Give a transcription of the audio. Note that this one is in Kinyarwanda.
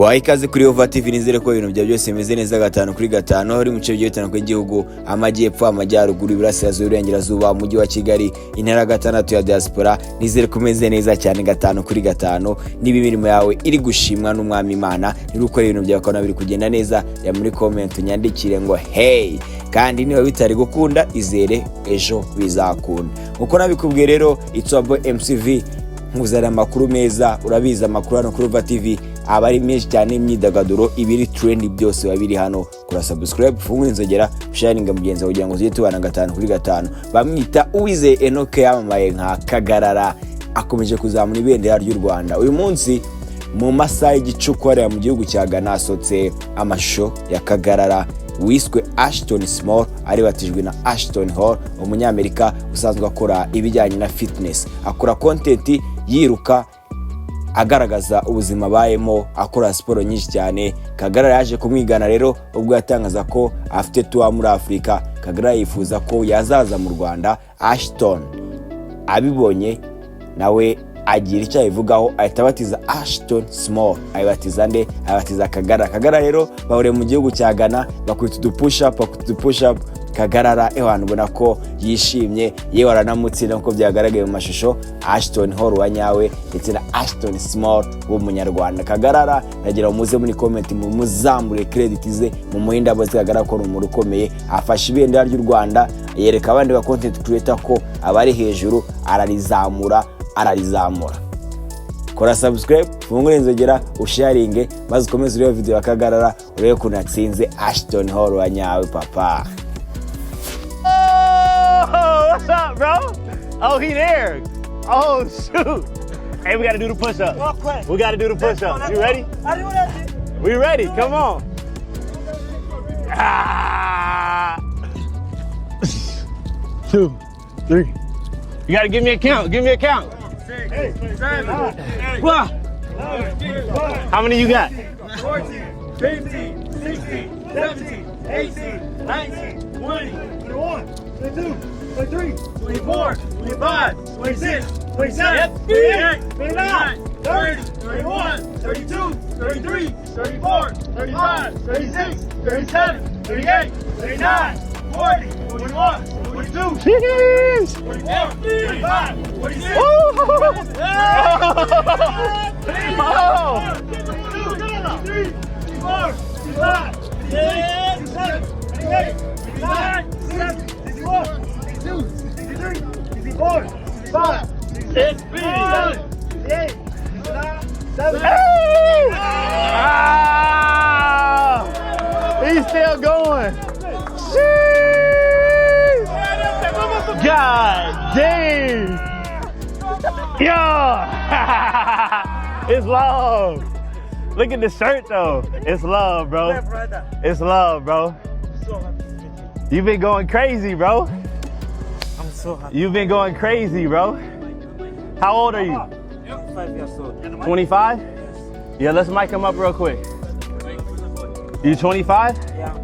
Guhaye ikaze kuri Ova TV, nizere ko ibintu bya byose bimeze neza gatanu kuri gatanu, ari mu bice bigiye bitandukanye by'igihugu, amajyepfo, amajyaruguru, iburasirazuba, iburengerazuba, umujyi wa Kigali, intara gatandatu ya diaspora. Nizere ko umeze neza cyane gatanu kuri gatanu, niba imirimo yawe iri gushimwa n'umwami Imana, niba ukora ibintu byawe ukabona biri kugenda neza, ya muri comment unyandikire ngo hey, kandi niba bitari gukunda izere ejo bizakunda. Uko nabikubwiye rero, it's your boy MCV, nkuzana amakuru meza. Urabiza amakuru hano kuri Ova TV aba ari menshi cyane, imyidagaduro, ibiri trend byose babiri hano. Kura subscribe, fungura inzogera, sharinga mugenzi kugira ngo tujye tubana gatanu kuri gatanu. Bamwita Uwize Enoke, yamamaye nka Kagarara, akomeje kuzamura ibendera ry'u Rwanda. Uyu munsi mu masaha y'igicuku hariya mu gihugu cya Ghana hasotse amashusho ya Kagarara wiswe Ashtonhall, ari batijwe na Ashtonhall, umunyamerika usanzwe akora ibijyanye na fitness, akora content yiruka agaragaza ubuzima bayemo, akora siporo nyinshi cyane. Kagarara yaje kumwigana rero ubwo yatangaza ko afite tour muri Afrika. Kagarara yifuza ko yazaza mu Rwanda. Ashton abibonye nawe agira icyo abivugaho, ahita batiza Ashtonhall, ayibatiza nde? Ayibatiza Kagarara. Kagarara rero bahuriye mu gihugu cya Ghana, bakwita udupush up. Kagarara abantu ubona ko yishimye, yewe aranamutsinda nkuko byagaragaye mu mashusho. Ashtonhall wa nyawe ndetse na Ashtonhall w'umunyarwanda. Kagarara nagira umuze muri comment muzambure credit ze mu muhinda bose. Kagarara ko umuntu ukomeye, afasha ibendera ry'u Rwanda, yereka abandi ba content creator ko abari hejuru ararizamura. Kora subscribe, fungura inzogera, usharinge, maze ukomeze urebe video ya Kagarara, urebe ko natsinze Ashtonhall wa nyawe papa. What's up, bro? Oh, he there. Oh, shoot. Hey, we got to do the push-up. We got to do the push-up. You ready? We ready. Come on. Ah. 2, 3. You got to give me a count. Give me a count. 6, 7, 8. How many you got? 14, 15, 16, 17, 18, 19, 20, 21, 22, 23, 24, 25, 26, 27, 28, 29, 30, 31, 32, 33, 34, 35, 36, 37, 38, 39, 40, 41, 42, 44, 45, 46. He's still going. God dang. Yo. It's love. Look at the shirt though. It's love, bro. It's love, bro. You've been going crazy, bro. I'm so happy. You've been going crazy, bro. How old are you? 5 years old. 25? Yes. Yeah, let's mic him up real quick. You 25? Yeah.